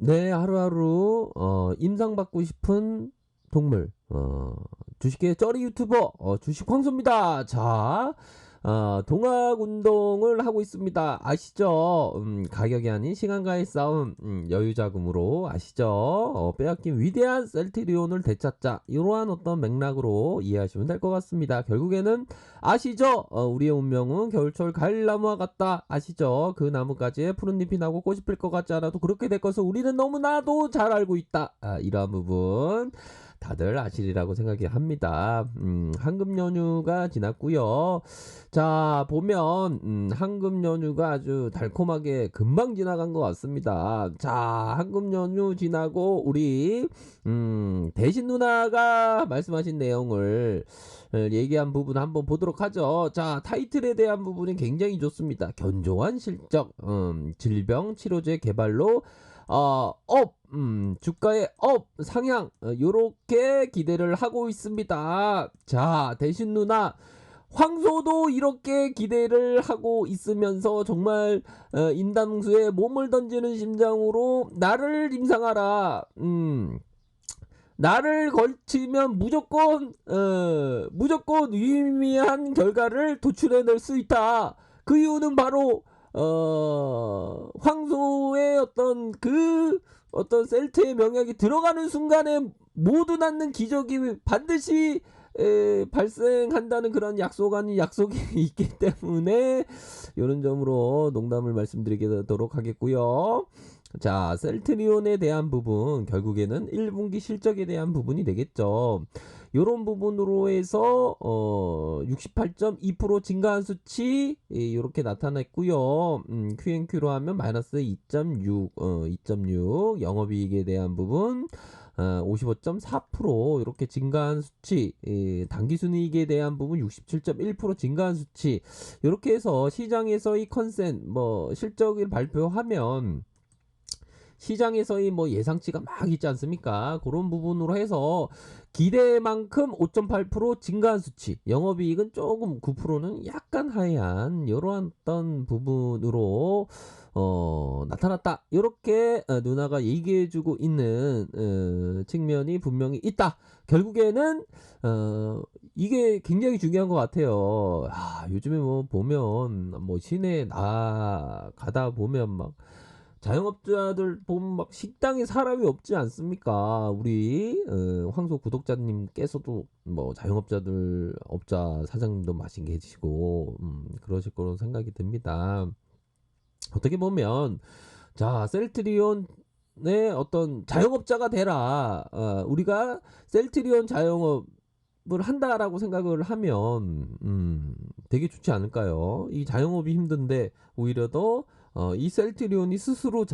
네, 하루하루 임상받고 싶은 동물 주식계 쩌리 유튜버 주식 황소입니다. 자, 동학 운동을 하고 있습니다. 아시죠? 가격이 아닌 시간과의 싸움, 여유 자금으로 아시죠? 빼앗긴 위대한 셀트리온을 되찾자, 이러한 어떤 맥락으로 이해하시면 될 것 같습니다. 결국에는 아시죠? 우리의 운명은 겨울철 과일나무와 같다. 아시죠? 그 나무까지의 푸른 잎이 나고 꽃이 필 것 같지 않아도 그렇게 될 것을 우리는 너무나도 잘 알고 있다. 이러한 부분 다들 아시리라고 생각이 합니다. 한금 연휴가 지났고요. 자, 보면 한금 연휴가 아주 달콤하게 금방 지나간 것 같습니다. 자, 한금 연휴 지나고 우리 대신 누나가 말씀하신 내용을 얘기한 부분 한번 보도록 하죠. 자, 타이틀에 대한 부분이 굉장히 좋습니다. 견조한 실적, 질병 치료제 개발로 주가의 상향, 요렇게 기대를 하고 있습니다. 자, 대신 누나, 황소도 이렇게 기대를 하고 있으면서 정말 인담수에 몸을 던지는 심장으로 나를 임상하라. 나를 걸치면 무조건 유의미한 결과를 도출해낼 수 있다. 그 이유는 바로 황소의 어떤 셀트의 명약이 들어가는 순간에 모두 낳는 기적이 반드시 발생한다는 그런 약속이 있기 때문에 이런 점으로 농담을 말씀드리도록 하겠고요. 자, 셀트리온에 대한 부분, 결국에는 1분기 실적에 대한 부분이 되겠죠. 요런 부분으로 해서 68.2% 증가한 수치 이렇게 나타났고요. QNQ로 하면 마이너스 2.6 영업이익에 대한 부분 55.4% 이렇게 증가한 수치, 당기순이익에 대한 부분 67.1% 증가한 수치, 이렇게 해서 시장에서의 컨센 실적을 발표하면 시장에서의 예상치가 막 있지 않습니까? 그런 부분으로 해서 기대만큼 5.8% 증가한 수치, 영업이익은 조금 9%는 약간 하향한 이러한 어떤 부분으로 나타났다. 이렇게 누나가 얘기해주고 있는 측면이 분명히 있다. 결국에는 이게 굉장히 중요한 것 같아요. 요즘에 보면 시내 나가다 보면 막 자영업자들 보면 막 식당에 사람이 없지 않습니까? 우리 황소 구독자님께서도 자영업자들 업자 사장님도 많이 계시고 그러실 거로 생각이 듭니다. 어떻게 보면 자, 셀트리온의 어떤 자영업자가 되라. 우리가 셀트리온 자영업을 한다라고 생각을 하면 되게 좋지 않을까요? 이 자영업이 힘든데 오히려 더 이 셀트리온이 스스로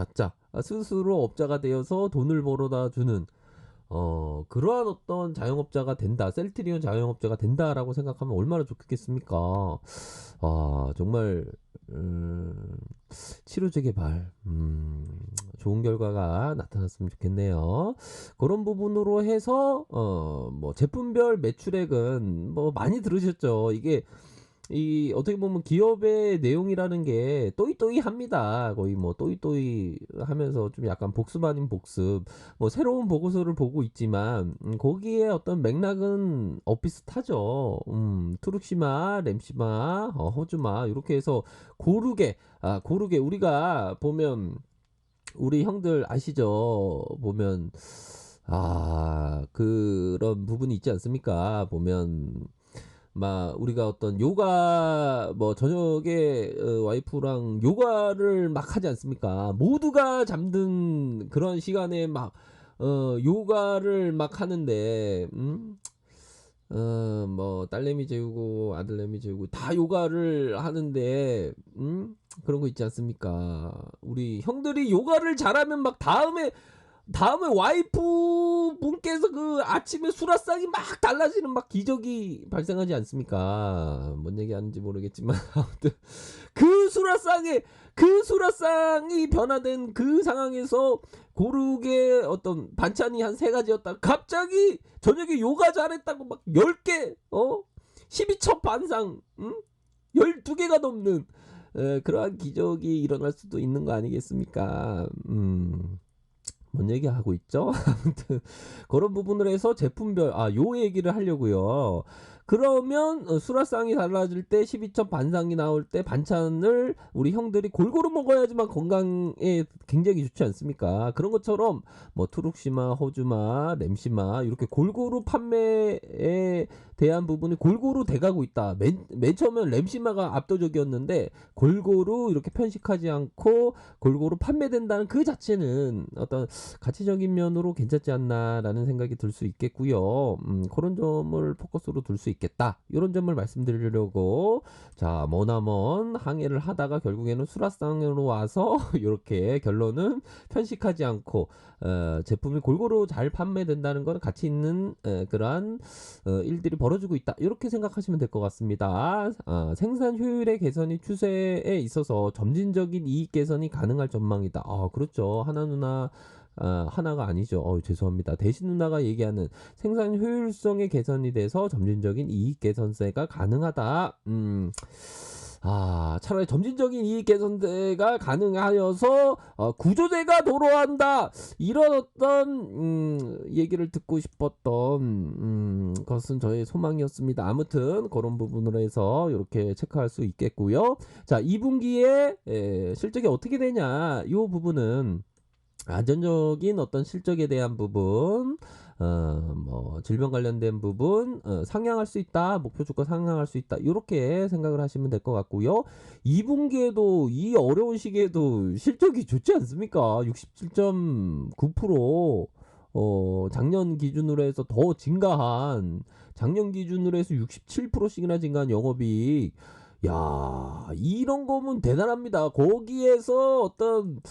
스스로 업자가 되어서 돈을 벌어다 주는 그러한 어떤 자영업자가 된다, 셀트리온 자영업자가 된다라고 생각하면 얼마나 좋겠습니까? 정말 치료제 개발 좋은 결과가 나타났으면 좋겠네요. 그런 부분으로 해서 제품별 매출액은 많이 들으셨죠. 이게 이 어떻게 보면 기업의 내용이라는 게 또이또이합니다. 거의 또이또이 하면서 좀 약간 복습 아닌 복습. 새로운 보고서를 보고 있지만 거기에 어떤 맥락은 엇비슷하죠. 트룩시마, 램시마, 호주마 이렇게 해서 고르게 우리가 보면 우리 형들 아시죠? 보면 그런 부분이 있지 않습니까? 보면 막 우리가 어떤 요가 저녁에 와이프랑 요가를 막 하지 않습니까? 모두가 잠든 그런 시간에 막 요가를 막 하는데 딸내미 재우고 아들내미 재우고 다 요가를 하는데 그런 거 있지 않습니까? 우리 형들이 요가를 잘하면 막 다음에 와이프 분께서 그 아침에 수라상이 막 달라지는 막 기적이 발생하지 않습니까? 뭔 얘기 하는지 모르겠지만 아무튼 그 수라상이 변화된 그 상황에서 고르게 어떤 반찬이 한 세 가지였다. 갑자기 저녁에 요가 잘했다고 막 10개 12첩 반상 12개가 넘는 그러한 기적이 일어날 수도 있는 거 아니겠습니까? 뭔 얘기하고 있죠? 아무튼 그런 부분을 해서 제품별 요 얘기를 하려고요. 그러면 수라상이 달라질 때 12첩 반상이 나올 때 반찬을 우리 형들이 골고루 먹어야지만 건강에 굉장히 좋지 않습니까? 그런 것처럼 뭐 트룩시마, 호주마, 램시마 이렇게 골고루 판매에 대한 부분이 골고루 돼가고 있다. 맨 처음엔 램시마가 압도적이었는데 골고루 이렇게 편식하지 않고 골고루 판매된다는 그 자체는 어떤 가치적인 면으로 괜찮지 않나라는 생각이 들 수 있겠고요. 그런 점을 포커스로 둘 수 있겠다. 이런 점을 말씀드리려고 자 머나먼 항해를 하다가 결국에는 수라상으로 와서 이렇게 결론은 편식하지 않고 제품이 골고루 잘 판매된다는 건 가치 있는 그러한 일들이 벌어지고 있다. 이렇게 생각하시면 될 것 같습니다. 생산 효율의 개선이 추세에 있어서 점진적인 이익 개선이 가능할 전망이다. 그렇죠. 하나 누나 하나가 아니죠. 죄송합니다. 대신 누나가 얘기하는 생산 효율성의 개선이 돼서 점진적인 이익 개선세가 가능하다. 차라리 점진적인 이익 개선세가 가능하여서 구조대가 도로한다 이런 어떤 얘기를 듣고 싶었던 것은 저의 소망이었습니다. 아무튼 그런 부분으로 해서 이렇게 체크할 수 있겠고요. 자 2분기에 실적이 어떻게 되냐 이 부분은 안전적인 어떤 실적에 대한 부분, 뭐 질병 관련된 부분 상향할 수 있다, 목표 주가 상향할 수 있다, 이렇게 생각을 하시면 될 것 같고요. 2분기에도 이 어려운 시기에도 실적이 좋지 않습니까? 67.9% 작년 기준으로 해서 더 증가한 작년 기준으로 해서 67%씩이나 증가한 영업이익. 야, 이런 거면 대단합니다. 거기에서 어떤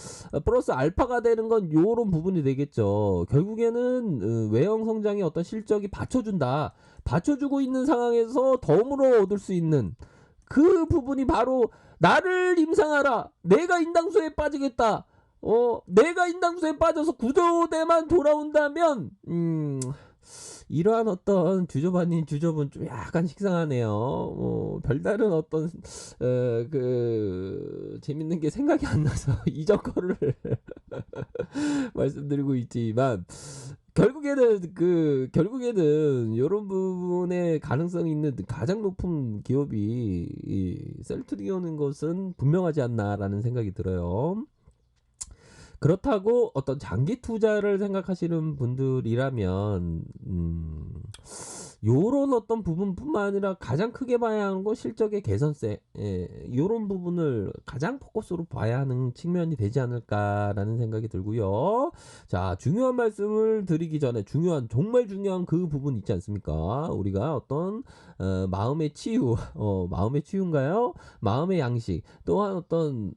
플러스 알파가 되는 건 요런 부분이 되겠죠. 결국에는 외형 성장의 어떤 실적이 받쳐준다. 받쳐주고 있는 상황에서 덤으로 얻을 수 있는 그 부분이 바로 나를 임상하라. 내가 인당수에 빠지겠다. 내가 인당수에 빠져서 구조대만 돌아온다면 이러한 어떤 주접 아닌 주접은 좀 약간 식상하네요. 별다른 어떤 재밌는 게 생각이 안 나서 이전 거를 말씀드리고 있지만 결국에는 이런 부분에 가능성이 있는 가장 높은 기업이 이 셀트리온인 것은 분명하지 않나라는 생각이 들어요. 그렇다고 어떤 장기 투자를 생각하시는 분들이라면 요런 어떤 부분뿐만 아니라 가장 크게 봐야 하는 건 실적의 개선세 요런 부분을 가장 포커스로 봐야 하는 측면이 되지 않을까라는 생각이 들고요. 자 중요한 말씀을 드리기 전에 정말 중요한 그 부분 있지 않습니까? 우리가 어떤 마음의 치유 마음의 치유인가요? 마음의 양식 또한 어떤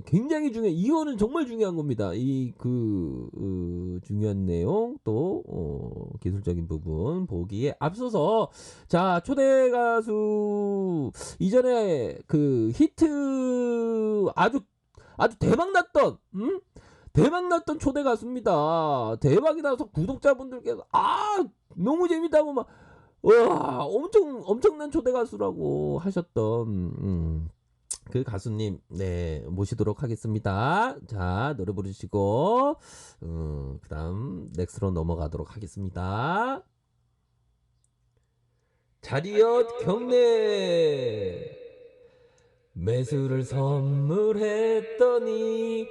굉장히 이거는 정말 중요한 겁니다. 이 중요한 내용 또 기술적인 부분 보기에 앞서서 자 초대 가수 이전에 그 히트 아주 대박났던 대박났던 초대 가수입니다. 대박이 나서 구독자분들께서 너무 재밌다고 막 와 엄청난 초대 가수라고 하셨던 그 가수님 모시도록 하겠습니다. 자 노래 부르시고 그 다음 넥스트로 넘어가도록 하겠습니다. 자리엇 경례 매수를 선물했더니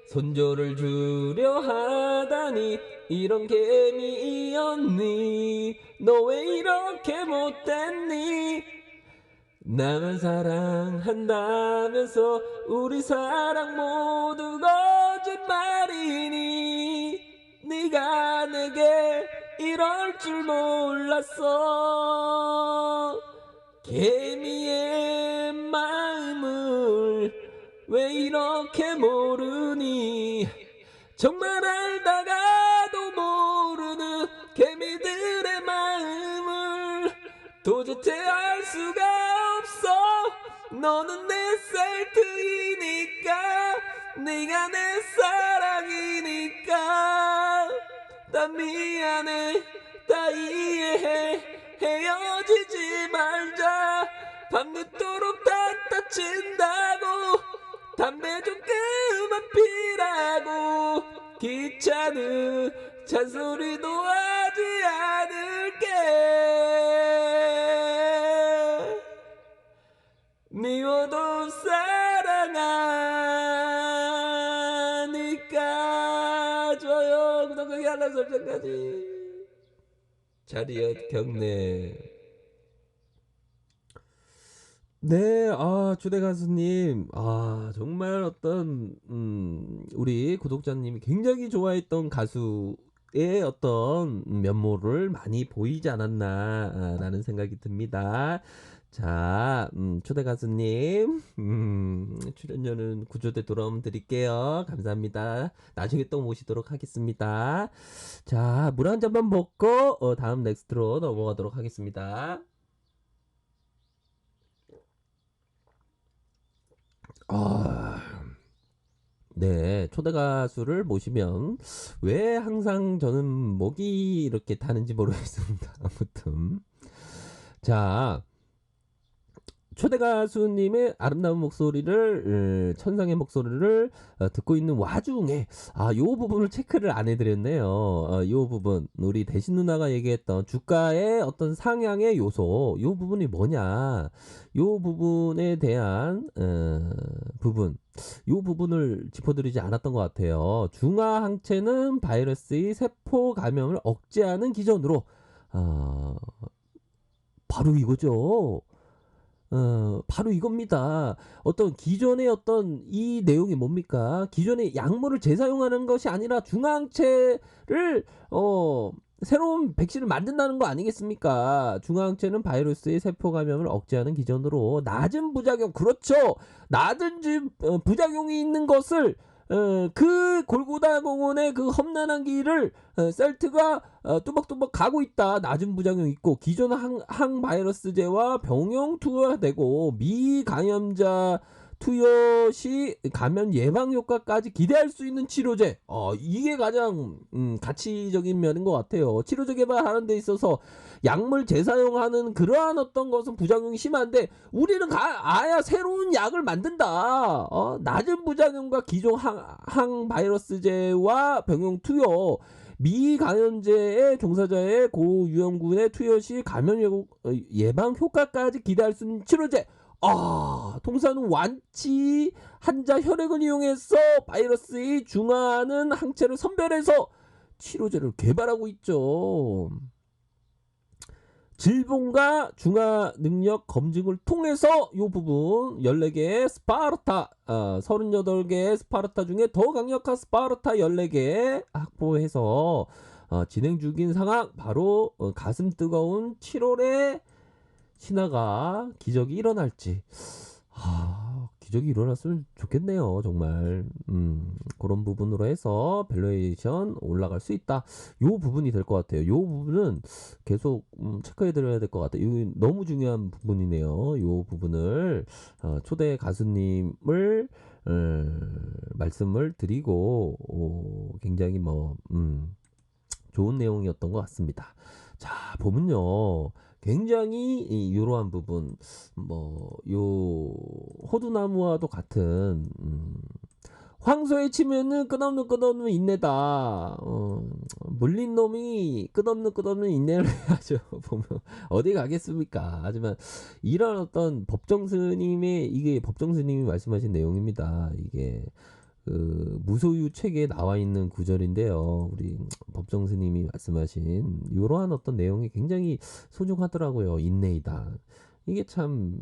손조를 주려 하다니 이런 개미였니 너 왜 이렇게 못됐니 나만 사랑한다면서 우리 사랑 모두 거짓말이니 네가 내게 이럴 줄 몰랐어 개미의 마음을 왜 이렇게 모르니 정말 알다가도 모르는 개미들의 마음을 도대체 알 수가 없어 너는 내 셀트이니까 네가 내 사랑이니까 다 미안해 다 이해해 헤어지지 말자 밤늦도록 다친다고 담배 좀 그만 피라고 귀찮은 잔소리도 하지 않을게. 미워도 사랑하니까. 좋아요, 구독하기, 알람 설정까지. 자리엇 경례. 네, 주대 가수님, 정말 어떤, 우리 구독자님이 굉장히 좋아했던 가수의 어떤 면모를 많이 보이지 않았나, 라는 생각이 듭니다. 자, 초대 가수님, 출연료는 구조대 돌아오면 드릴게요. 감사합니다. 나중에 또 모시도록 하겠습니다. 자, 물 한 잔만 먹고, 다음 넥스트로 넘어가도록 하겠습니다. 네, 초대 가수를 모시면 왜 항상 저는 목이 이렇게 타는지 모르겠습니다. 아무튼. 자, 초대 가수님의 아름다운 목소리를, 천상의 목소리를 듣고 있는 와중에, 요 부분을 체크를 안 해드렸네요. 요 부분, 우리 대신 누나가 얘기했던 주가의 어떤 상향의 요소, 요 부분이 뭐냐, 요 부분에 대한, 요 부분을 짚어드리지 않았던 것 같아요. 중화항체는 바이러스의 세포 감염을 억제하는 기전으로, 바로 이거죠. 바로 이겁니다. 어떤 기존의 어떤 이 내용이 뭡니까? 기존의 약물을 재사용하는 것이 아니라 중화항체를 새로운 백신을 만든다는 거 아니겠습니까? 중화항체는 바이러스의 세포 감염을 억제하는 기전으로 낮은 부작용, 그렇죠. 낮은 부작용이 있는 것을 그 골고다 공원의 그 험난한 길을 셀트가 뚜벅뚜벅 가고 있다. 낮은 부작용 있고 기존 항바이러스제와 병용 투여되고 미감염자 투여 시 감염 예방 효과까지 기대할 수 있는 치료제. 이게 가장 가치적인 면인 것 같아요. 치료제 개발하는 데 있어서 약물 재사용하는 그러한 어떤 것은 부작용이 심한데 우리는 아야 새로운 약을 만든다. 낮은 부작용과 기존 항바이러스제와 병용 투여 미감염제의 종사자의 고위험군의 투여 시 감염 예방 효과까지 기대할 수 있는 치료제. 통사는 완치 환자 혈액을 이용해서 바이러스의 중화하는 항체를 선별해서 치료제를 개발하고 있죠. 질본과 중화 능력 검증을 통해서 이 부분 14개의 스파르타 38개의 스파르타 중에 더 강력한 스파르타 14개 확보해서 진행 중인 상황. 바로 가슴 뜨거운 7월에 신화가 기적이 일어날지. 기적이 일어났으면 좋겠네요. 정말 그런 부분으로 해서 밸류에이션 올라갈 수 있다. 요 부분이 될 것 같아요. 요 부분은 계속 체크해 드려야 될 것 같아요. 이거 너무 중요한 부분이네요. 요 부분을 초대 가수님을 말씀을 드리고 굉장히 좋은 내용이었던 것 같습니다. 자, 보면요. 굉장히 이러한 부분, 요 호두나무와도 같은 황소에 치면은 끝없는 인내다. 물린 놈이 끝없는 인내를 해야죠. 보면 어디 가겠습니까? 하지만 이런 어떤 법정 스님의, 이게 법정 스님이 말씀하신 내용입니다. 이게 그 무소유 책에 나와 있는 구절인데요. 우리 법정 스님이 말씀하신 이러한 어떤 내용이 굉장히 소중하더라고요. 인내이다. 이게 참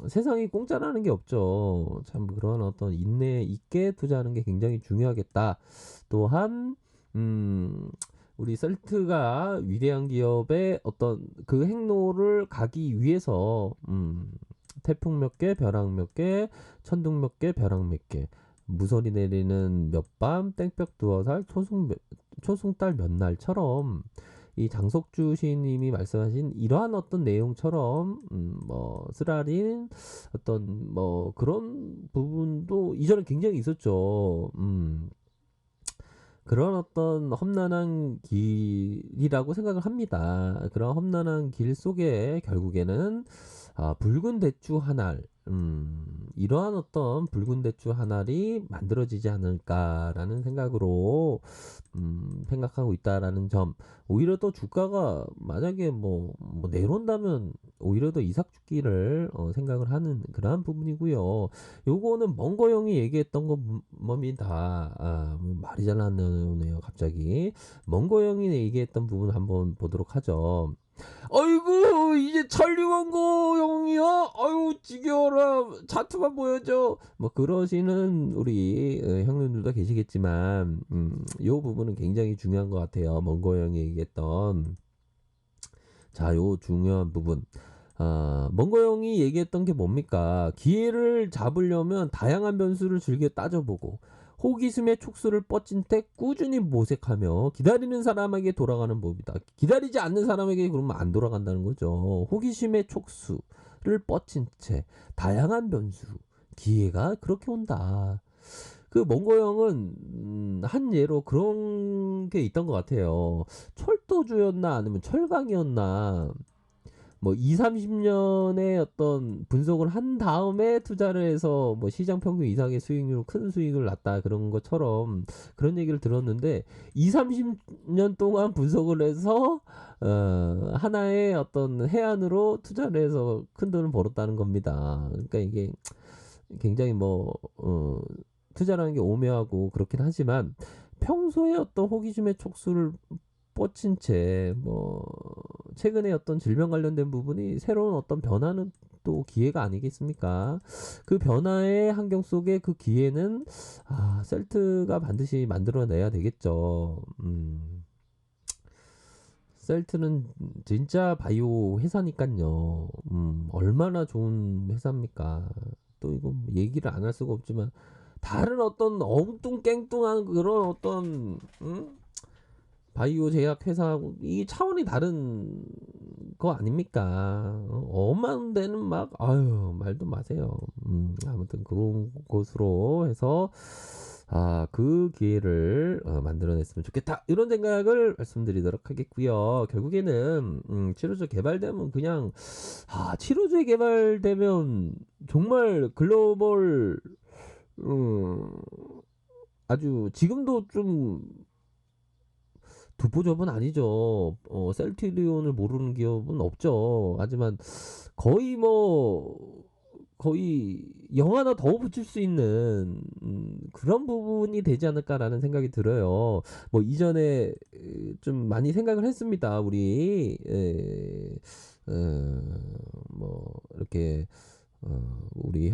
세상이 공짜라는 게 없죠. 참 그런 어떤 인내 있게 투자하는 게 굉장히 중요하겠다. 또한 우리 셀트가 위대한 기업의 어떤 그 행로를 가기 위해서 태풍 몇 개, 벼락 몇 개, 천둥 몇 개, 벼락 몇 개, 무서리 내리는 몇 밤, 땡볕 두어 살, 초승달 몇 날처럼 이 장석주 시인님이 말씀하신 이러한 어떤 내용처럼 쓰라린 어떤 그런 부분도 이전에 굉장히 있었죠. 그런 어떤 험난한 길이라고 생각을 합니다. 그런 험난한 길 속에 결국에는 붉은 대추 한 알, 이러한 어떤 붉은 대추 한 알이 만들어지지 않을까라는 생각으로 생각하고 있다라는 점. 오히려 더 주가가 만약에 뭐 내려온다면 오히려 더 이삭 죽기를 생각을 하는 그러한 부분이고요. 요거는 멍거 형이 얘기했던 겁니다. 뭐 말이 잘 안 나오네요, 갑자기. 멍거 형이 얘기했던 부분 한번 보도록 하죠. 아이고 이제 천리원고 형이야. 아유 지겨워라. 자투만 보여줘. 뭐 그러시는 우리 형님들도 계시겠지만 요 부분은 굉장히 중요한 것 같아요. 먼거 형이 얘기했던 자 요 중요한 부분. 먼거 형이 얘기했던 게 뭡니까? 기회를 잡으려면 다양한 변수를 즐겨 따져보고 호기심의 촉수를 뻗친 채 꾸준히 모색하며 기다리는 사람에게 돌아가는 법이다. 기다리지 않는 사람에게 그러면 안 돌아간다는 거죠. 호기심의 촉수를 뻗친 채 다양한 변수, 기회가 그렇게 온다. 그 몽고 형은 한 예로 그런 게 있던 것 같아요. 철도주였나 아니면 철강이었나 뭐 2, 30년의 어떤 분석을 한 다음에 투자를 해서 뭐 시장 평균 이상의 수익률로 큰 수익을 났다 그런 것처럼 그런 얘기를 들었는데 2, 30년 동안 분석을 해서 하나의 어떤 해안으로 투자를 해서 큰 돈을 벌었다는 겁니다. 그러니까 이게 굉장히 투자라는 게 오묘하고 그렇긴 하지만 평소에 어떤 호기심의 촉수를 뻗친 채 최근에 어떤 질병 관련된 부분이 새로운 어떤 변화는 또 기회가 아니겠습니까? 그 변화의 환경 속에 그 기회는 셀트가 반드시 만들어내야 되겠죠. 셀트는 진짜 바이오 회사니까요. 얼마나 좋은 회사입니까? 또 이거 얘기를 안 할 수가 없지만 다른 어떤 엉뚱깽뚱한 그런 어떤 바이오 제약 회사하고 이 차원이 다른 거 아닙니까? 엄한 데는 막 아유 말도 마세요. 아무튼 그런 곳으로 해서 그 기회를 만들어냈으면 좋겠다 이런 생각을 말씀드리도록 하겠고요. 결국에는 치료제 개발되면 그냥 치료제 개발되면 정말 글로벌 아주 지금도 좀 두포접은 아니죠. 셀트리온을 모르는 기업은 없죠. 하지만 거의 거의 영 하나 더 붙일 수 있는 그런 부분이 되지 않을까라는 생각이 들어요. 뭐 이전에 좀 많이 생각을 했습니다. 우리 이렇게 우리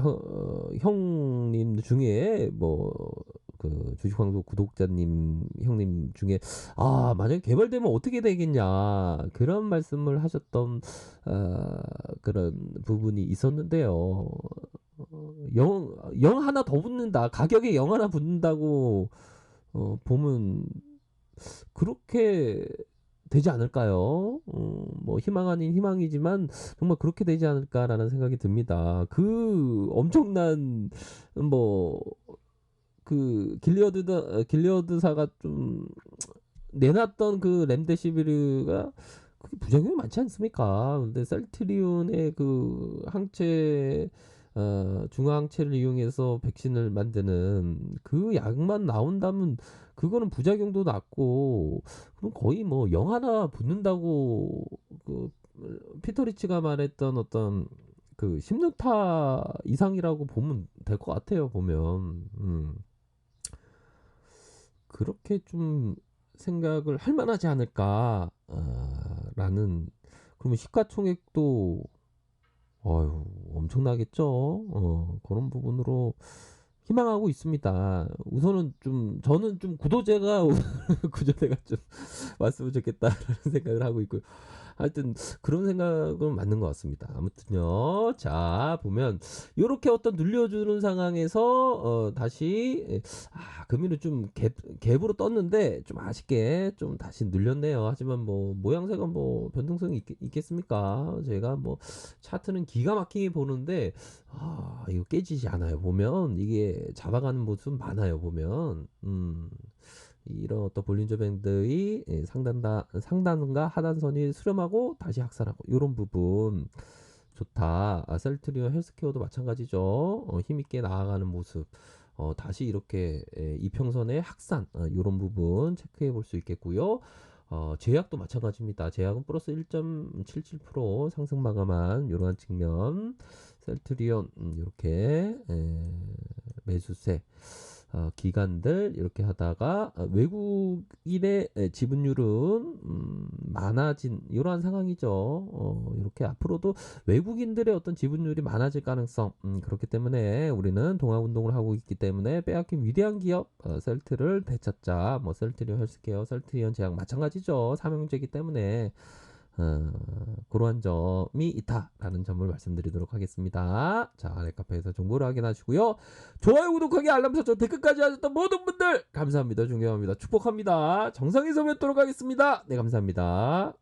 형님 중에 그 주식방송 구독자님 형님 중에 만약에 개발되면 어떻게 되겠냐 그런 말씀을 하셨던 그런 부분이 있었는데요. 영 하나 더 붙는다 가격에 영 하나 붙는다고 보면 그렇게 되지 않을까요? 희망 아닌 희망이지만 정말 그렇게 되지 않을까라는 생각이 듭니다. 그 엄청난 뭐 그 길리어드사가 좀 내놨던 그 렘데시비르가 그게 부작용이 많지 않습니까? 근데 셀트리온의 그 항체 중화항체를 이용해서 백신을 만드는 그 약만 나온다면 그거는 부작용도 낮고 그럼 거의 영 하나 붙는다고 그 피터 리치가 말했던 어떤 그 10루타 이상이라고 보면 될 것 같아요. 보면 그렇게 좀 생각을 할 만하지 않을까 라는 그러면 시가총액도 엄청나겠죠. 그런 부분으로 희망하고 있습니다. 우선은 저는 좀 구도제가 구조제가 좀 왔으면 좋겠다라는 생각을 하고 있고요. 하여튼 그런 생각은 맞는 것 같습니다. 아무튼요. 자 보면 이렇게 어떤 눌려주는 상황에서 다시 금리를 좀 갭으로 떴는데 좀 아쉽게 좀 다시 눌렸네요. 하지만 모양새가 변동성이 있겠습니까? 제가 차트는 기가 막히게 보는데 이거 깨지지 않아요. 보면 이게 잡아가는 모습 많아요. 보면 이런 어떤 볼린저 밴드의 상단과 하단선이 수렴하고 다시 확산하고 이런 부분 좋다. 셀트리온 헬스케어도 마찬가지죠. 힘있게 나아가는 모습. 다시 이렇게 이평선의 확산 이런 부분 체크해 볼 수 있겠고요. 제약도 마찬가지입니다. 제약은 플러스 1.77% 상승 마감한 이러한 측면. 셀트리온 이렇게 매수세 기관들 이렇게 하다가 외국인의 지분율은 많아진 이러한 상황이죠. 이렇게 앞으로도 외국인들의 어떤 지분율이 많아질 가능성 그렇기 때문에 우리는 동학운동을 하고 있기 때문에 빼앗긴 위대한 기업 셀트를 되찾자. 뭐 셀트리온 헬스케어, 셀트리온 제약 마찬가지죠. 삼형제이기 때문에 그러한 점이 있다라는 점을 말씀드리도록 하겠습니다. 자, 넷카페에서 정보를 확인하시고요. 좋아요, 구독하기, 알람 설정, 댓글까지 하셨던 모든 분들 감사합니다. 존경합니다. 축복합니다. 정상에서 뵙도록 하겠습니다. 네, 감사합니다.